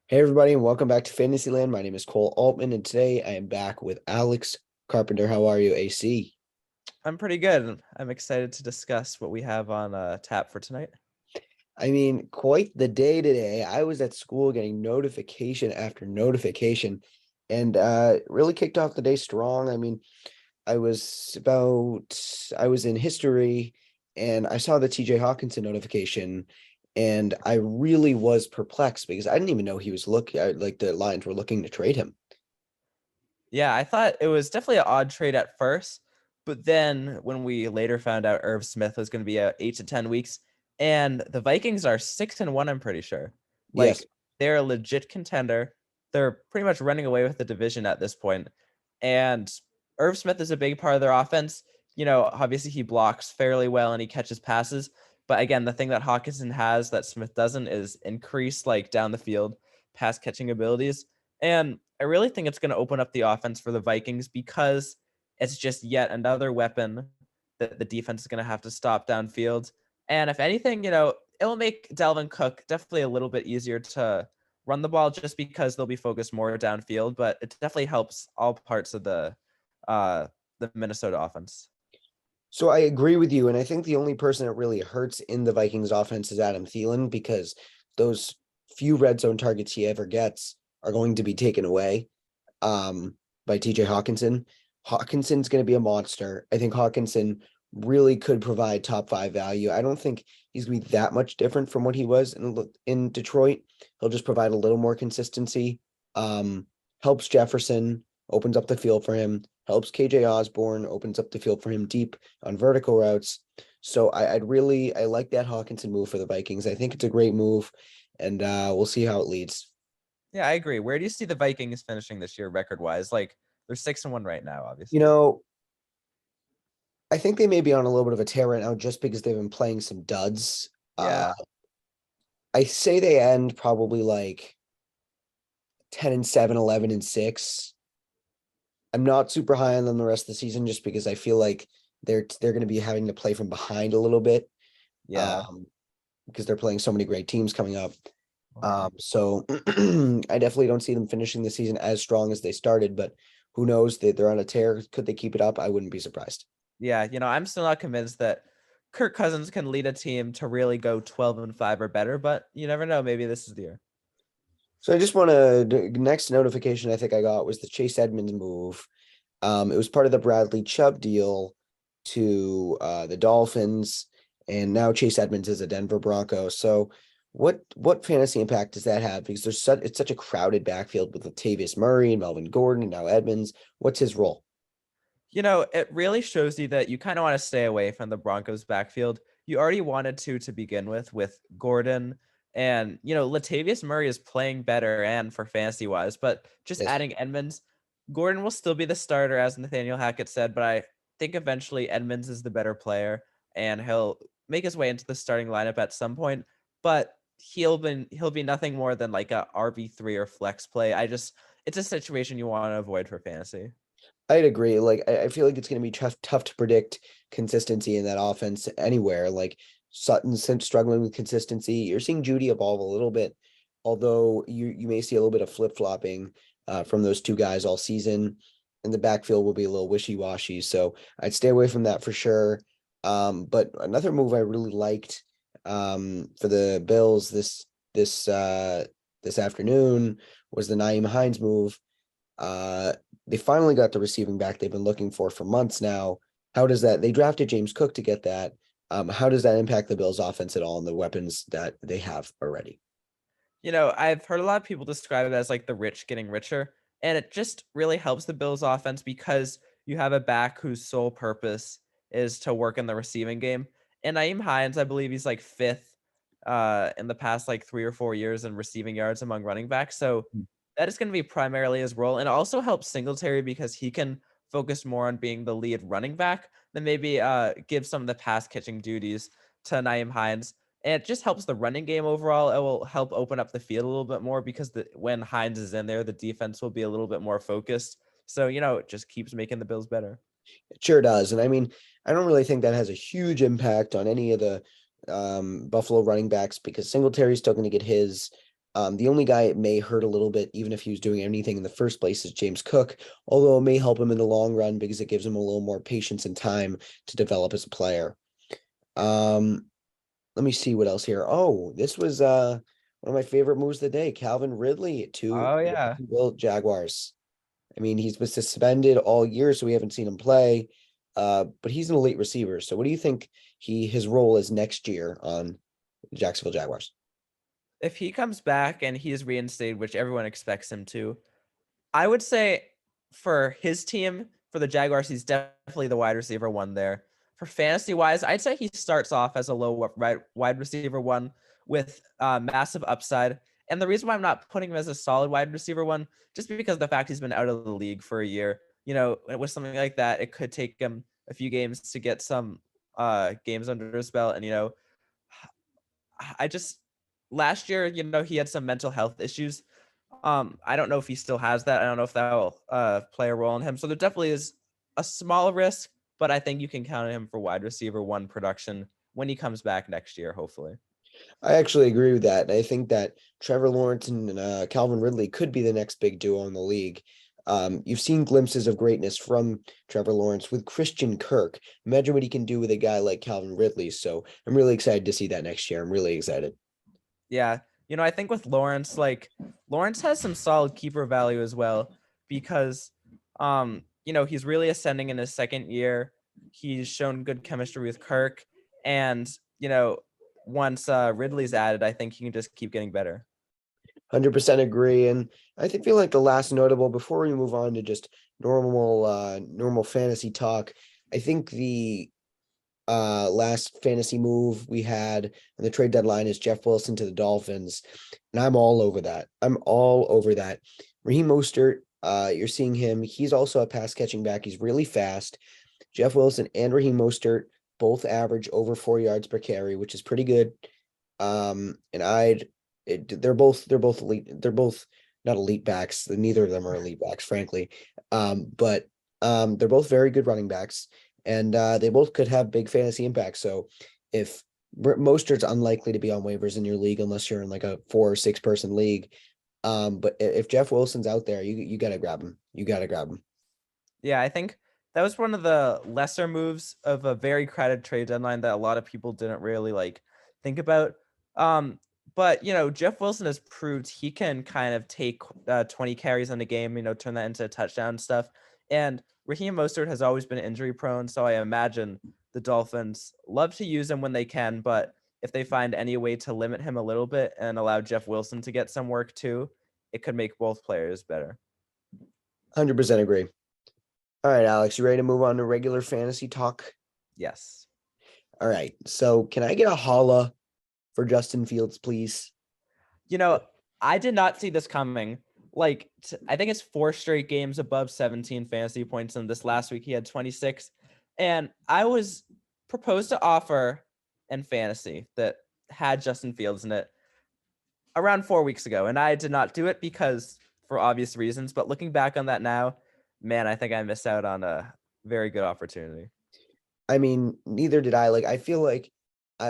Hey everybody, and welcome back to Fantasyland. My name is Cole Altman, and today I am back with Alex Carpenter. How are you, AC? I'm pretty good. I'm excited to discuss what we have on tap for tonight. I mean, quite the day today. I was at school getting notification after notification, and really kicked off the day strong. I mean, I was in history, and I saw the TJ Hawkinson notification, and I really was perplexed because I didn't even know he was looking. Like the Lions were looking to trade him. Yeah, I thought it was definitely an odd trade at first, but then when we later found out Irv Smith was going to be 8 to 10 weeks, and the Vikings are 6-1, I'm pretty sure. Yes. Like they're a legit contender. They're pretty much running away with the division at this point. And Irv Smith is a big part of their offense. Obviously he blocks fairly well and he catches passes. But again, the thing that Hawkinson has that Smith doesn't is increased like down the field pass catching abilities. And I really think it's going to open up the offense for the Vikings because it's just yet another weapon that the defense is going to have to stop downfield. And if anything, it'll make Dalvin Cook definitely a little bit easier to run the ball just because they'll be focused more downfield, but it definitely helps all parts of uh the Minnesota offense. So I agree with you, and I think the only person that really hurts in the Vikings offense is Adam Thielen because those few red zone targets he ever gets are going to be taken away by TJ Hawkinson. Hawkinson's going to be a monster. I think Hawkinson really could provide top five value. I don't think he's going to be that much different from what he was in Detroit. He'll just provide a little more consistency. Um, Helps Jefferson, opens up the field for him. Helps KJ Osborne, opens up the field for him deep on vertical routes. So I like that Hawkinson move for the Vikings. I think it's a great move, and we'll see how it leads. Yeah, I agree. Where do you see the Vikings finishing this year record wise? Like they're 6-1 right now, You obviously. know, I think they may be on a little bit of a tear right now just because they've been playing some duds. Yeah. I say they end probably like 10-7, 11-6. I'm not super high on them the rest of the season just because I feel like they're going to be having to play from behind a little bit Yeah. um, because they're playing so many great teams coming up. So I definitely don't see them finishing the season as strong as they started, but who knows that they're on a tear. Could they keep it up? I wouldn't be surprised. Yeah, I'm still not convinced that Kirk Cousins can lead a team to really go 12-5 or better, but you never know. Maybe this is the year. So I just want to next notification I think I got was the Chase Edmonds move. It was part of the Bradley Chubb deal to the Dolphins, and now Chase Edmonds is a Denver Bronco. So what fantasy impact does that have? Because it's such a crowded backfield with Latavius Murray and Melvin Gordon and now Edmonds. What's his role? It really shows you that you kind of want to stay away from the Broncos backfield. You already wanted to begin with Gordon and, Latavius Murray is playing better and for fantasy wise, but just Yes. adding Edmonds, Gordon will still be the starter, as Nathaniel Hackett said, but I think eventually Edmonds is the better player and he'll make his way into the starting lineup at some point, but he'll be nothing more than like a RB3 or flex play. It's a situation you want to avoid for fantasy. I'd agree. Like I feel like it's going to be tough to predict consistency in that offense anywhere. Like Sutton's struggling with consistency. You're seeing Judy evolve a little bit, although you may see a little bit of flip flopping from those two guys all season, and the backfield will be a little wishy washy. So I'd stay away from that for sure. But another move I really liked for the Bills this afternoon was the Naeem Hines move. Uh, they finally got the receiving back they've been looking for months now. How does that? They drafted James Cook to get that. How does that impact the Bills' offense at all and the weapons that they have already? I've heard a lot of people describe it as like the rich getting richer, and it just really helps the Bills offense because you have a back whose sole purpose is to work in the receiving game. And Naeem Hines, I believe he's like fifth in the past like 3 or 4 years in receiving yards among running backs. So that is going to be primarily his role. And it also helps Singletary because he can focus more on being the lead running back than maybe give some of the pass catching duties to Naeem Hines. And it just helps the running game overall. It will help open up the field a little bit more because when Hines is in there, the defense will be a little bit more focused. So, it just keeps making the Bills better. It sure does. And I mean, I don't really think that has a huge impact on any of the Buffalo running backs because Singletary's still going to get his. The only guy it may hurt a little bit, even if he was doing anything in the first place, is James Cook, although it may help him in the long run because it gives him a little more patience and time to develop as a player. Um, Let me see what else here. Oh, this was one of my favorite moves of the day. Calvin Ridley to Oh the yeah. Jacksonville Jaguars. I mean, he's been suspended all year, so we haven't seen him play. But he's an elite receiver. So what do you think his role is next year on the Jacksonville Jaguars? If he comes back and he is reinstated, which everyone expects him to, I would say for his team, for the Jaguars, he's definitely the wide receiver one there. For fantasy wise, I'd say he starts off as a low wide receiver one with massive upside. And the reason why I'm not putting him as a solid wide receiver one, just because of the fact he's been out of the league for a year. With something like that, it could take him a few games to get some games under his belt. And I just last year, he had some mental health issues. I don't know if he still has that. I don't know if that will play a role in him. So there definitely is a small risk, but I think you can count on him for wide receiver one production when he comes back next year, hopefully. I actually agree with that. And I think that Trevor Lawrence and Calvin Ridley could be the next big duo in the league. You've seen glimpses of greatness from Trevor Lawrence with Christian Kirk. Imagine what he can do with a guy like Calvin Ridley. So I'm really excited to see that next year. I'm really excited. Yeah. I think with Lawrence, Lawrence has some solid keeper value as well because he's really ascending in his second year. He's shown good chemistry with Kirk. And, once Ridley's added, I think he can just keep getting better. 100% agree. And feel like the last notable before we move on to just normal fantasy talk, I think the last fantasy move we had on the trade deadline is Jeff Wilson to the Dolphins. And I'm all over that. I'm all over that. Raheem Mostert, you're seeing him. He's also a pass catching back. He's really fast. Jeff Wilson and Raheem Mostert both average over 4 yards per carry, which is pretty good. And they're both elite. They're both not elite backs. Neither of them are elite backs, frankly. But they're both very good running backs, and they both could have big fantasy impacts. So if Mostert's unlikely to be on waivers in your league unless you're in like a 4 or 6 person league. But if Jeff Wilson's out there, you gotta grab him. You gotta grab him. Yeah, I think that was one of the lesser moves of a very crowded trade deadline that a lot of people didn't really think about. But Jeff Wilson has proved he can kind of take 20 carries in a game, turn that into a touchdown stuff. And Raheem Mostert has always been injury prone, so I imagine the Dolphins love to use him when they can, but if they find any way to limit him a little bit and allow Jeff Wilson to get some work too, it could make both players better. 100% agree. All right, Alex, you ready to move on to regular fantasy talk? Yes. All right. So can I get a holla for Justin Fields, please? I did not see this coming. I think it's 4 straight games above 17 fantasy points, and this last week he had 26. And I was proposed to offer in fantasy that had Justin Fields in it around 4 weeks ago, and I did not do it because for obvious reasons. But looking back on that now, man, I think I missed out on a very good opportunity. I mean, neither did I. Like, I feel like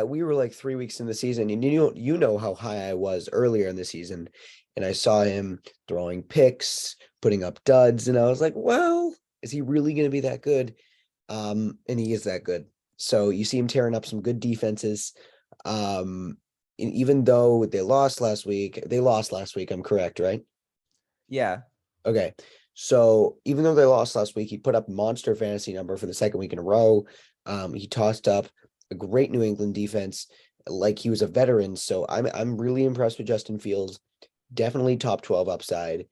we were like 3 weeks in the season, and you know how high I was earlier in the season, and I saw him throwing picks, putting up duds, and I was like, well, is he really going to be that good? And he is that good. So you see him tearing up some good defenses. And even though they lost last week, I'm correct, right? Yeah. Okay. So even though they lost last week, he put up monster fantasy number for the second week in a row. He tossed up a great New England defense like he was a veteran. So I'm really impressed with Justin Fields. Definitely top 12 upside.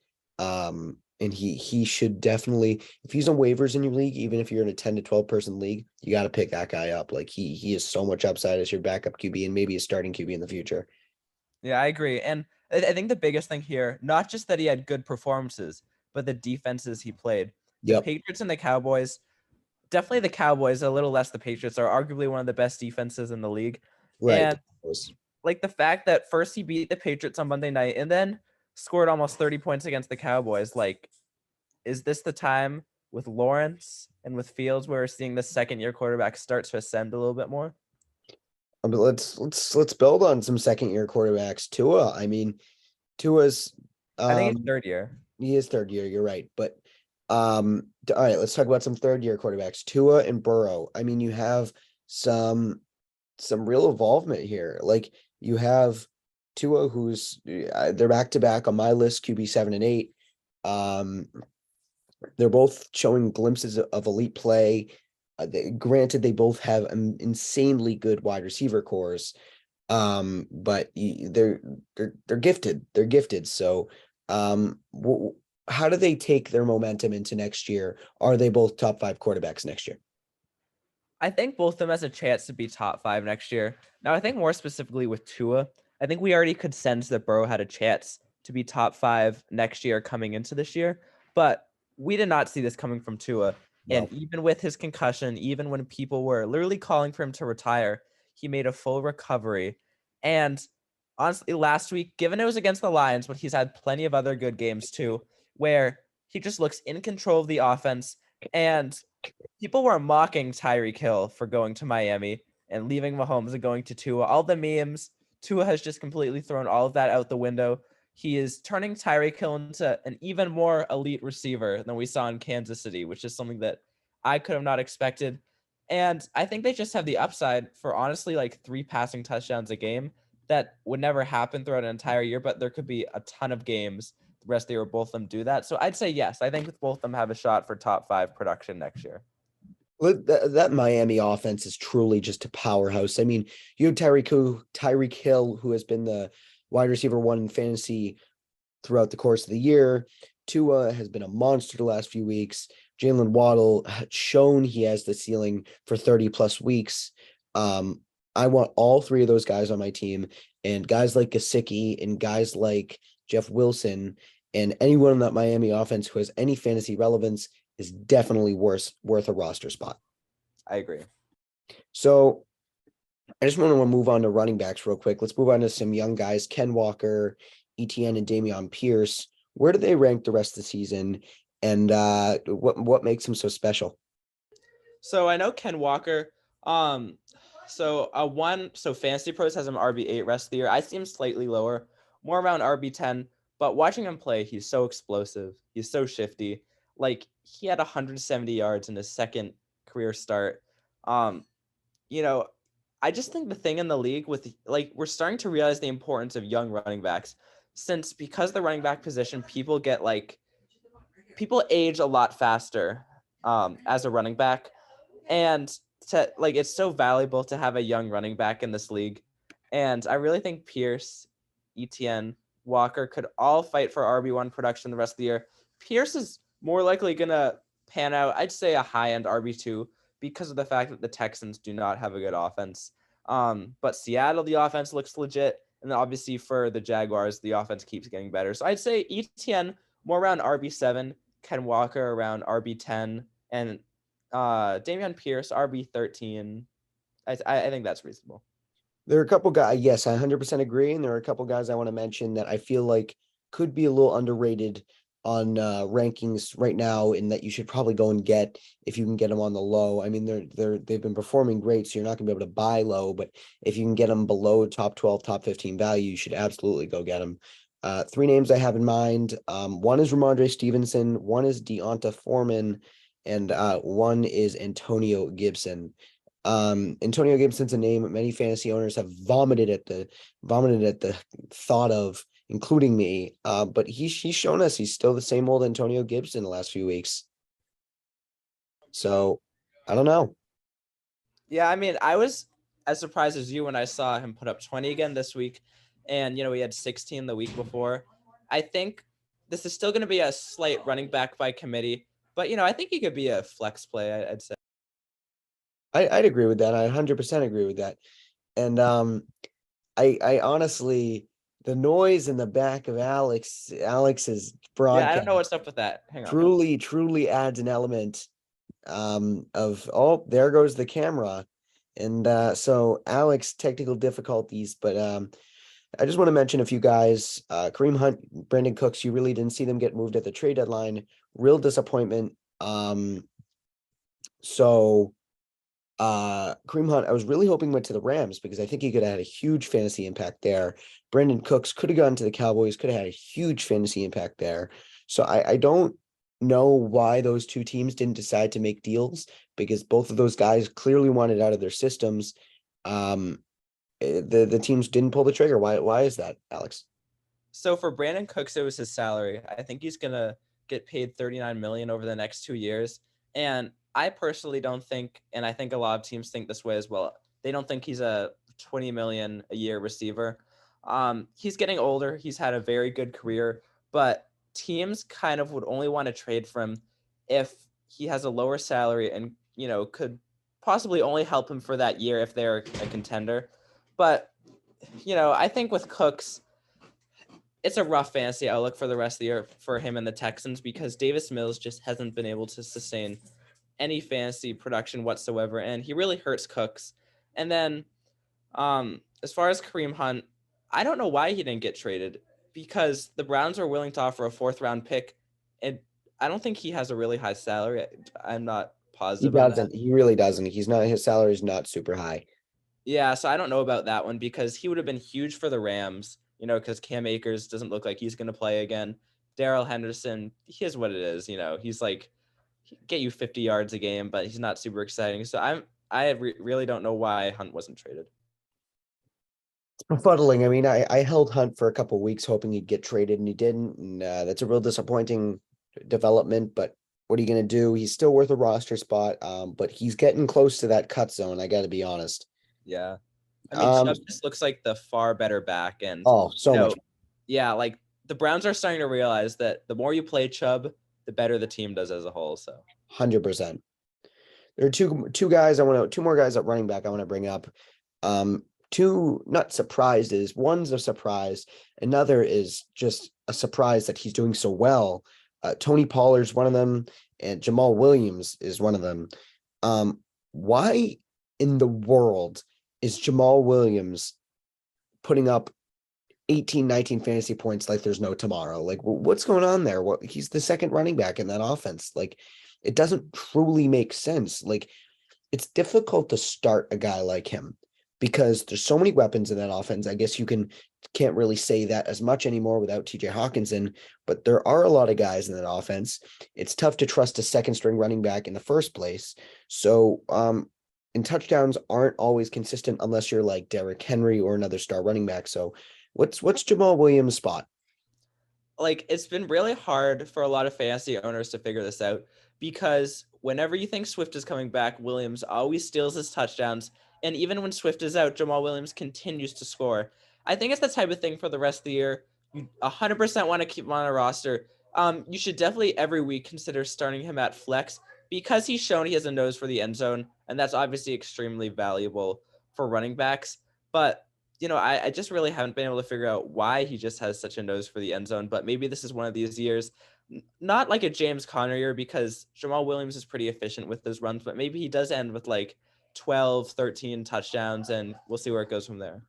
And he should definitely, if he's on waivers in your league, even if you're in a 10 to 12 person league, you got to pick that guy up. Like he has so much upside as your backup QB and maybe a starting QB in the future. Yeah, I agree. And I think the biggest thing here, not just that he had good performances, but the defenses he played. The Yep. Patriots and the Cowboys, definitely the Cowboys, a little less the Patriots, are arguably one of the best defenses in the league. Right. And the fact that first he beat the Patriots on Monday night and then scored almost 30 points against the Cowboys, is this the time with Lawrence and with Fields where we're seeing the second year quarterback start to ascend a little bit more? But let's build on some second year quarterbacks. Tua, I mean, Tua's, I think he's um, third year. he is third year, you're right. But all right, let's talk about some third year quarterbacks. Tua and Burrow. I mean, you have some real involvement here. Like you have Tua, who's they're back to back on my list, QB 7 and 8. Um, they're both showing glimpses of elite play. Granted, they both have insanely good wide receiver cores, but they're gifted. They're gifted. So, how do they take their momentum into next year? Are they both top 5 quarterbacks next year? I think both of them has a chance to be top 5 next year. Now, I think more specifically with Tua, I think we already could sense that Burrow had a chance to be top 5 next year coming into this year, but we did not see this coming from Tua. And No. even with his concussion, even when people were literally calling for him to retire, he made a full recovery. And honestly, last week, given it was against the Lions, but he's had plenty of other good games too, where he just looks in control of the offense. And people were mocking Tyreek Hill for going to Miami and leaving Mahomes and going to Tua. All the memes, Tua has just completely thrown all of that out the window. He is turning Tyreek Hill into an even more elite receiver than we saw in Kansas City, which is something that I could have not expected. And I think they just have the upside for honestly like 3 passing touchdowns a game that would never happen throughout an entire year, but there could be a ton of games the rest of the year where both of them do that. So I'd say yes. I think both of them have a shot for top 5 production next year. That Miami offense is truly just a powerhouse. I mean, you have Tyreek Hill, who has been the wide receiver 1 in fantasy throughout the course of the year. Tua has been a monster the last few weeks. Jalen Waddle had shown he has the ceiling for 30 plus weeks. I want all 3 of those guys on my team, and guys like Gesicki and guys like Jeff Wilson and anyone in that Miami offense who has any fantasy relevance is definitely worth a roster spot. I agree. So I just want to move on to running backs real quick. Let's move on to some young guys, Ken Walker, ETN, and Dameon Pierce. Where do they rank the rest of the season? And what makes them so special? So I know Ken Walker. So Fantasy Pros has him RB8 rest of the year. I see him slightly lower, more around RB10. But watching him play, he's so explosive. He's so shifty. Like he had 170 yards in his second career start. Um, you know, I just think the thing in the league with like we're starting to realize the importance of young running backs, since because the running back position, people age a lot faster as a running back, and it's so valuable to have a young running back in this league. And I really think Pierce, ETN, Walker could all fight for RB1 production the rest of the year. Pierce is more likely gonna pan out, I'd say, a high-end RB2 because of the fact that the Texans do not have a good offense. But Seattle, the offense looks legit, and then obviously for the Jaguars, the offense keeps getting better. So I'd say ETN more around RB7, Ken Walker around RB10, and Dameon Pierce, RB13. I think that's reasonable. There are a couple guys, yes, I 100% agree. And there are a couple guys I want to mention that I feel like could be a little underrated on rankings right now, in that you should probably go and get if you can get them on the low. I mean, they've been performing great, so you're not gonna be able to buy low, but if you can get them below top 12, top 15 value, you should absolutely go get them. 3 names I have in mind. One is Ramondre Stevenson, one is Deonta Foreman, and one is Antonio Gibson. Antonio Gibson's a name many fantasy owners have vomited at the thought of, including me. But he's shown us he's still the same old Antonio Gibson the last few weeks. So I don't know. Yeah, I mean, I was as surprised as you when I saw him put up 20 again this week, and he had 16 the week before. I think this is still going to be a slight running back by committee, but I think he could be a flex play. I'd say. I'd agree with that. I 100% agree with that. And I honestly, the noise in the back of Alex's Yeah, I don't know broadcast what's up with that. Hang on. truly adds an element of, oh, there goes the camera. And so Alex, technical difficulties, but I just want to mention a few guys. Kareem Hunt, Brandon Cooks, you really didn't see them get moved at the trade deadline. Real disappointment. So Kareem Hunt, I was really hoping went to the Rams because I think he could have had a huge fantasy impact there. Brandon Cooks could have gone to the Cowboys, could have had a huge fantasy impact there. So I don't know why those two teams didn't decide to make deals because both of those guys clearly wanted out of their systems. The teams didn't pull the trigger. Why is that, Alex? So for Brandon Cooks, it was his salary. I think he's gonna get paid 39 million over the next 2 years. And I personally don't think, and I think a lot of teams think this way as well. They don't think he's a 20 million a year receiver. He's getting older. He's had a very good career, but teams kind of would only want to trade for him if he has a lower salary and could possibly only help him for that year if they're a contender. But I think with Cooks, it's a rough fantasy outlook for the rest of the year for him and the Texans because Davis Mills just hasn't been able to sustain any fantasy production whatsoever, and he really hurts Cooks. And then, as far as Kareem Hunt, I don't know why he didn't get traded because the Browns are willing to offer a 4th-round pick, and I don't think he has a really high salary. I'm not He positive on that. doesn't. He really doesn't. He's not. His salary is not super high. Yeah, so I don't know about that one because he would have been huge for the Rams, because Cam Akers doesn't look like he's going to play again. Darrell Henderson, he is what it is, he's like get you 50 yards a game, but he's not super exciting. So I really don't know why Hunt wasn't traded. It's befuddling. I mean, I held Hunt for a couple weeks hoping he'd get traded and he didn't. And that's a real disappointing development. But what are you going to do? He's still worth a roster spot. But he's getting close to that cut zone. I got to be honest. Yeah. I mean, Chubb just looks like the far better back. And, Oh, so much. Yeah, like the Browns are starting to realize that the more you play Chubb, the better the team does as a whole. So 100%. There are two more guys at running back I want to bring up. Two not surprised is one's a surprise, another is just a surprise that he's doing so well. Tony Pollard's one of them, and Jamal Williams is one of them. Why in the world is Jamal Williams putting up 18, 19 fantasy points like there's no tomorrow? Like, what's going on there? He's the second running back in that offense. Like, it doesn't truly make sense. Like, it's difficult to start a guy like him because there's so many weapons in that offense. I guess you can't really say that as much anymore without TJ Hawkinson, but there are a lot of guys in that offense. It's tough to trust a second string running back in the first place. So, and touchdowns aren't always consistent unless you're like Derrick Henry or another star running back. So what's Jamal Williams' spot? like it's been really hard for a lot of fantasy owners to figure this out because whenever you think Swift is coming back, Williams always steals his touchdowns. And even when Swift is out, Jamal Williams continues to score. I think it's the type of thing for the rest of the year. You 100% want to keep him on a roster. You should definitely every week consider starting him at flex because he's shown he has a nose for the end zone. And that's obviously extremely valuable for running backs. But I just really haven't been able to figure out why he just has such a nose for the end zone. But maybe this is one of these years, not like a James Conner year because Jamal Williams is pretty efficient with those runs, but maybe he does end with like 12, 13 touchdowns, and we'll see where it goes from there.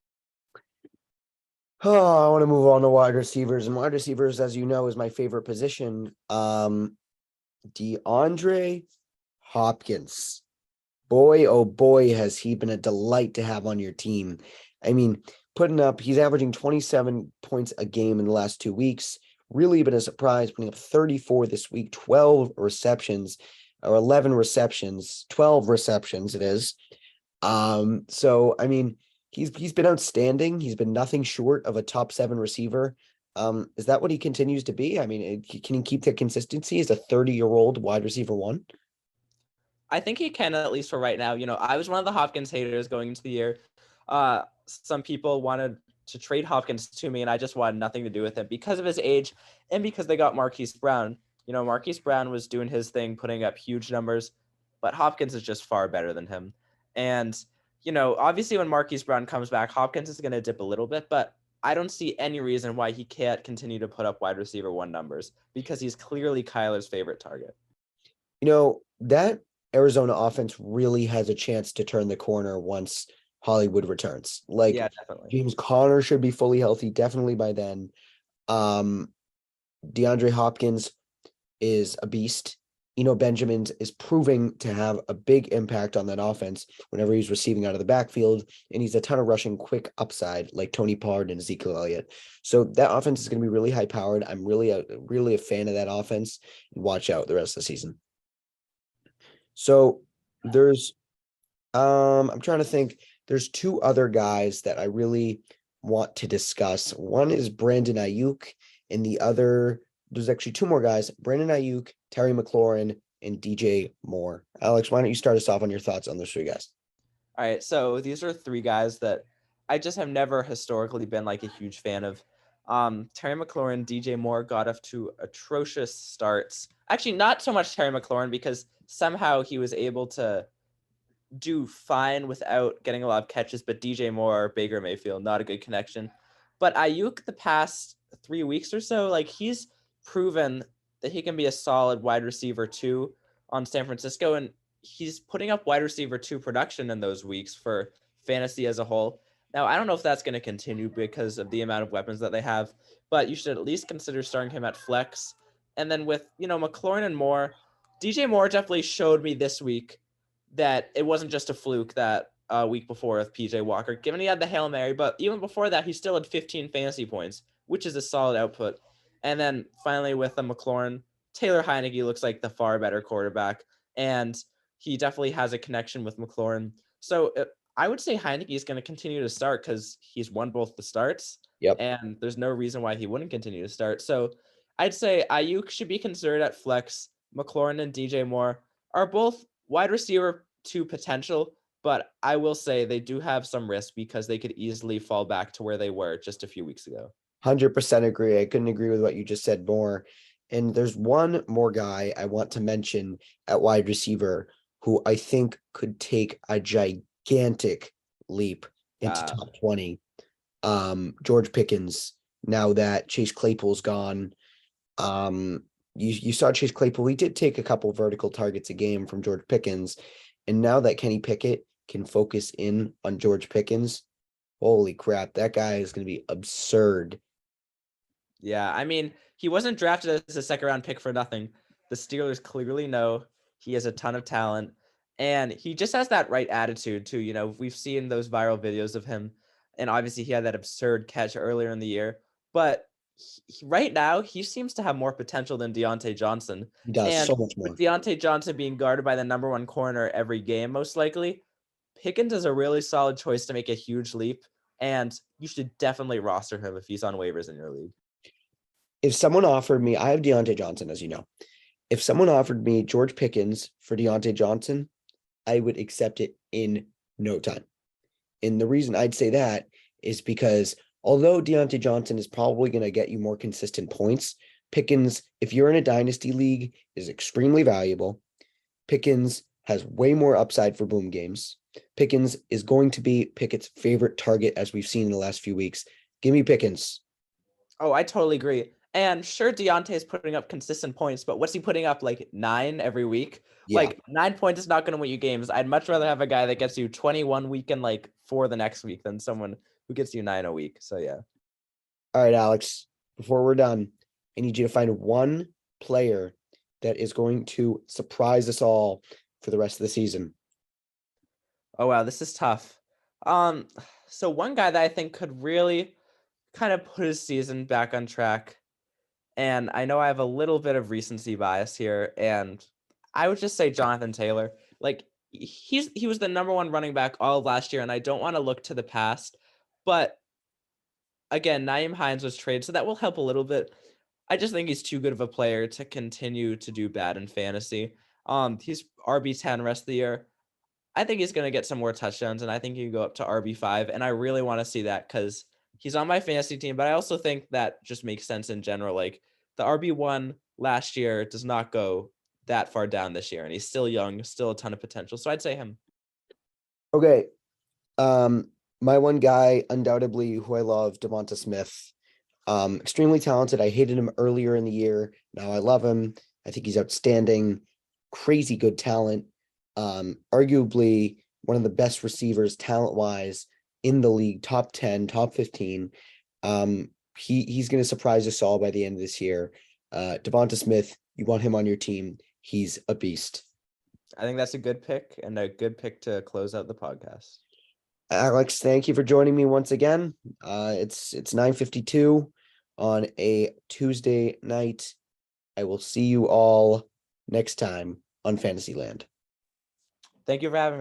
Oh, I want to move on to wide receivers. And wide receivers, as you know, is my favorite position. DeAndre Hopkins. Boy, oh boy, has he been a delight to have on your team. I mean, he's averaging 27 points a game in the last 2 weeks. Really been a surprise, putting up 34 this week, 12 receptions or 11 receptions, 12 receptions it is. So, I mean, he's been outstanding. He's been nothing short of a top 7 receiver. Is that what he continues to be? I mean, can he keep that consistency as a 30-year-old wide receiver one? I think he can, at least for right now. I was one of the Hopkins haters going into the year. Some people wanted to trade Hopkins to me, and I just wanted nothing to do with him because of his age and because they got Marquise Brown. Marquise Brown was doing his thing, putting up huge numbers, but Hopkins is just far better than him. And, obviously when Marquise Brown comes back, Hopkins is going to dip a little bit, but I don't see any reason why he can't continue to put up wide receiver one numbers because he's clearly Kyler's favorite target. That Arizona offense really has a chance to turn the corner once Hollywood returns. Like, yeah, definitely. James Conner should be fully healthy definitely by then. DeAndre Hopkins is a beast. Benjamins is proving to have a big impact on that offense whenever he's receiving out of the backfield, and he's a ton of rushing quick upside like Tony Pollard and Ezekiel Elliott. So that offense is going to be really high powered. I'm really a fan of that offense. Watch out the rest of the season. So there's I'm trying to think. There's two other guys that I really want to discuss. One is Brandon Ayuk, and the other, there's actually two more guys, Brandon Ayuk, Terry McLaurin, and DJ Moore. Alex, why don't you start us off on your thoughts on those three guys? All right, so these are three guys that I just have never historically been like a huge fan of. Terry McLaurin, DJ Moore got off to atrocious starts. Actually, not so much Terry McLaurin because somehow he was able to do fine without getting a lot of catches, but DJ Moore or Baker Mayfield, not a good connection. But Ayuk, the past 3 weeks or so, like he's proven that he can be a solid wide receiver too on San Francisco, and he's putting up wide receiver two production in those weeks for fantasy as a whole. Now, I don't know if that's going to continue because of the amount of weapons that they have, but you should at least consider starting him at flex. And then with, McLaurin and Moore, DJ Moore definitely showed me this week that it wasn't just a fluke that week before with PJ Walker, given he had the Hail Mary, but even before that, he still had 15 fantasy points, which is a solid output. And then finally with the McLaurin, Taylor Heineke looks like the far better quarterback, and he definitely has a connection with McLaurin. So I would say Heineke is going to continue to start because he's won both the starts, Yep. and there's no reason why he wouldn't continue to start. So I'd say Ayuk should be considered at flex. McLaurin and DJ Moore are both wide receiver two potential, but I will say they do have some risk because they could easily fall back to where they were just a few weeks ago. 100% agree. I couldn't agree with what you just said more. And there's one more guy I want to mention at wide receiver who I think could take a gigantic leap into top 20. George Pickens, now that Chase Claypool's gone. You saw Chase Claypool, he did take a couple vertical targets a game from George Pickens. And now that Kenny Pickett can focus in on George Pickens, holy crap, that guy is going to be absurd. Yeah, I mean, he wasn't drafted as a second round pick for nothing. The Steelers clearly know he has a ton of talent, and he just has that right attitude too. We've seen those viral videos of him, and obviously he had that absurd catch earlier in the year. But right now, he seems to have more potential than Deontay Johnson. He does And so much with more. Deontay Johnson being guarded by the number one corner every game, most likely, Pickens is a really solid choice to make a huge leap, and you should definitely roster him if he's on waivers in your league. If someone offered me, I have Deontay Johnson, as you know. If someone offered me George Pickens for Deontay Johnson, I would accept it in no time. And the reason I'd say that is because although Deontay Johnson is probably going to get you more consistent points, Pickens, if you're in a dynasty league, is extremely valuable. Pickens has way more upside for boom games. Pickens is going to be Pickett's favorite target, as we've seen in the last few weeks. Give me Pickens. Oh, I totally agree. And sure, Deontay is putting up consistent points, but what's he putting up, like 9 every week? Yeah. Like 9 points is not going to win you games. I'd much rather have a guy that gets you 21 week and like 4 the next week than someone who gets you 9 a week. So yeah. All right, Alex, before we're done, I need you to find one player that is going to surprise us all for the rest of the season. Oh wow, this is tough. So one guy that I think could really kind of put his season back on track, and I know I have a little bit of recency bias here, and I would just say Jonathan Taylor. Like he was the number one running back all of last year, and I don't want to look to the past, but again, Naeem Hines was traded, so that will help a little bit. I just think he's too good of a player to continue to do bad in fantasy. He's RB10 rest of the year. I think he's going to get some more touchdowns, and I think he can go up to RB5, and I really want to see that because he's on my fantasy team, but I also think that just makes sense in general. Like the RB1 last year does not go that far down this year, and he's still young, still a ton of potential. So I'd say him. Okay. My one guy, undoubtedly, who I love, Devonta Smith. Extremely talented. I hated him earlier in the year. Now I love him. I think he's outstanding. Crazy good talent. Arguably one of the best receivers talent-wise in the league, top 10, top 15. He's going to surprise us all by the end of this year. Devonta Smith, you want him on your team. he's a beast. I think that's a good pick and a good pick to close out the podcast. Alex, thank you for joining me once again. It's 9:52 on a Tuesday night. I will see you all next time on Fantasyland. Thank you for having me.